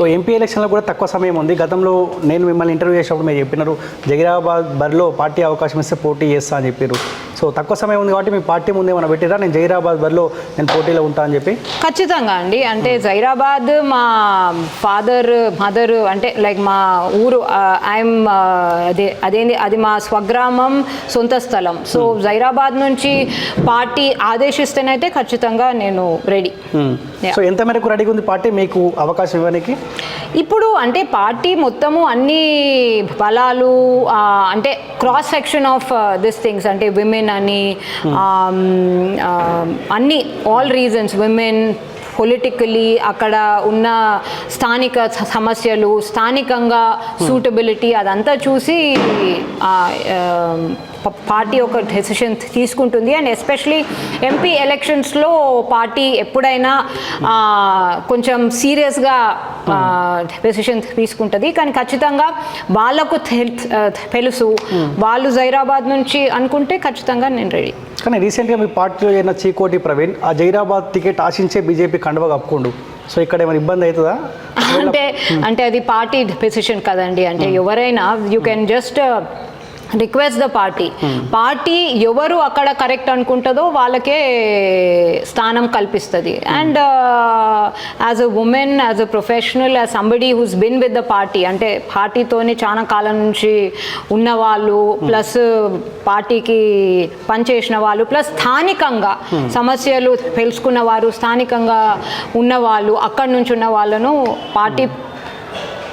So MP ఎలక్షన్లో కూడా తక్కువ సమయం ఉంది. గతంలో నేను మిమ్మల్ని ఇంటర్వ్యూ చేసినప్పుడు మీరు చెప్పినారు జహీరాబాద్ బరిలో పార్టీ అవకాశం ఇస్తే పోటీ చేస్తా అని చెప్పారు. సో తక్కువ సమయం ఉంది కాబట్టి మీ పార్టీ ముందే ఏమైనా పెట్టిరా నేను జహీరాబాద్ బరిలో నేను పోటీలో ఉంటా అని చెప్పి? ఖచ్చితంగా అండి. అంటే జహీరాబాద్ మా ఫాదర్ మదర్ అంటే లైక్ మా ఊరు, ఐఎమ్ అది మా స్వగ్రామం, సొంత స్థలం. సో జహీరాబాద్ నుంచి పార్టీ ఆదేశిస్తేనైతే ఖచ్చితంగా నేను రెడీ. సో ఎంత మేరకు రెడీగా ఉంది పార్టీ మీకు అవకాశం ఇవ్వడానికి? ఇప్పుడు అంటే పార్టీ మొత్తము అన్ని బలాలు అంటే cross section of this things అంటే విమెన్ అని అన్ని ఆల్ రీజన్స్ విమెన్ పొలిటికలీ అక్కడ ఉన్న స్థానిక సమస్యలు స్థానికంగా సూటబిలిటీ అదంతా చూసి పార్టీ ఒక డెసిషన్ తీసుకుంటుంది. అండ్ ఎస్పెషలీ ఎంపీ ఎలక్షన్స్లో పార్టీ ఎప్పుడైనా కొంచెం సీరియస్గా డెసిషన్ తీసుకుంటుంది. కానీ ఖచ్చితంగా వాళ్ళకు తెలుసు వాళ్ళు జహీరాబాద్ నుంచి అనుకుంటే ఖచ్చితంగా నేను రెడీ. కానీ రీసెంట్గా మీ పార్టీలో అయిన చీకోటి ప్రవీణ్ ఆ జహీరాబాద్ టికెట్ ఆశించే బీజేపీ కండువ కప్పుకోండు. సో ఇక్కడ ఏమైనా ఇబ్బంది అవుతుందా? అంటే అది పార్టీ డెసిషన్ కదండి. అంటే ఎవరైనా you can just request the party ఎవరు అక్కడ కరెక్ట్ అనుకుంటుందో వాళ్ళకే స్థానం కల్పిస్తుంది. And as a woman, as a professional, as somebody who's been with the party అంటే పార్టీతోని చాలా కాలం నుంచి ఉన్నవాళ్ళు ప్లస్ పార్టీకి పనిచేసిన వాళ్ళు ప్లస్ స్థానికంగా సమస్యలు తెలుసుకున్న వారు, స్థానికంగా ఉన్నవాళ్ళు, అక్కడి నుంచి ఉన్న వాళ్ళను పార్టీ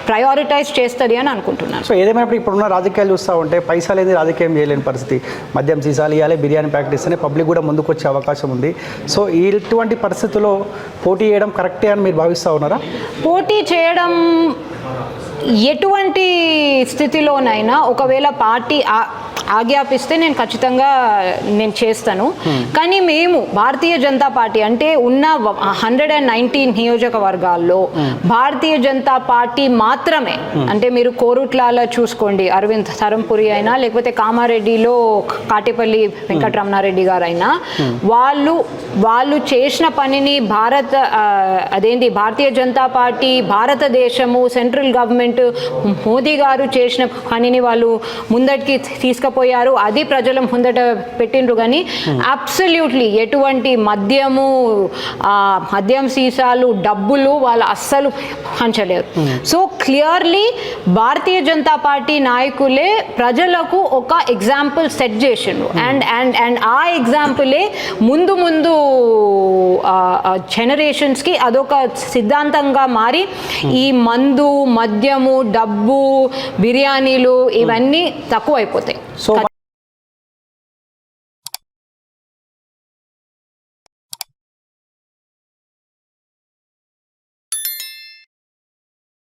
ప్రయారిటైజ్ చేస్తుంది అని అనుకుంటున్నాను. సో ఏదేమైనప్పుడు ఇప్పుడున్న రాజకీయాలు చూస్తూ ఉంటే పైసా లేని రాజకీయం చేయలేని పరిస్థితి. మద్యం సీసాలు ఇవ్వాలి, బిర్యానీ ప్యాకెట్ ఇస్తేనే పబ్లిక్ కూడా ముందుకు వచ్చే అవకాశం ఉంది. సో ఇటువంటి పరిస్థితుల్లో పోటీ చేయడం కరెక్టే అని మీరు భావిస్తూ ఉన్నారా? పోటీ చేయడం ఎటువంటి స్థితిలోనైనా ఒకవేళ పార్టీ ఆజ్ఞాపిస్తే నేను ఖచ్చితంగా చేస్తాను. కానీ మేము భారతీయ జనతా పార్టీ అంటే ఉన్న 119 నియోజకవర్గాల్లో భారతీయ జనతా పార్టీ మాత్రమే అంటే మీరు కోరుట్లలో చూసుకోండి, అరవింద్ ధరంపురి అయినా లేకపోతే కామారెడ్డిలో కాటిపల్లి వెంకటరమణారెడ్డి గారు అయినా వాళ్ళు చేసిన పనిని భారతీయ జనతా పార్టీ, భారతదేశము, సెంట్రల్ గవర్నమెంట్, మోదీ గారు చేసిన పనిని వాళ్ళు ముందటికి తీసుకుపోయారు. అది ప్రజల ముందట పెట్టిండ్రు. కానీ అబ్సల్యూట్లీ ఎటువంటి మద్యం సీసాలు, డబ్బులు వాళ్ళు అస్సలు పంచలేరు. So clearly Bharatiya Janata party నాయకులే ప్రజలకు ఒక ఎగ్జాంపుల్ సెట్ చేసిండ్రు. అండ్ ఆ ఎగ్జాంపులే ముందు జనరేషన్స్కి అదొక సిద్ధాంతంగా మారి ఈ మందు, మద్యము, డబ్బు, బిర్యానీలు ఇవన్నీ తక్కువైపోతాయి.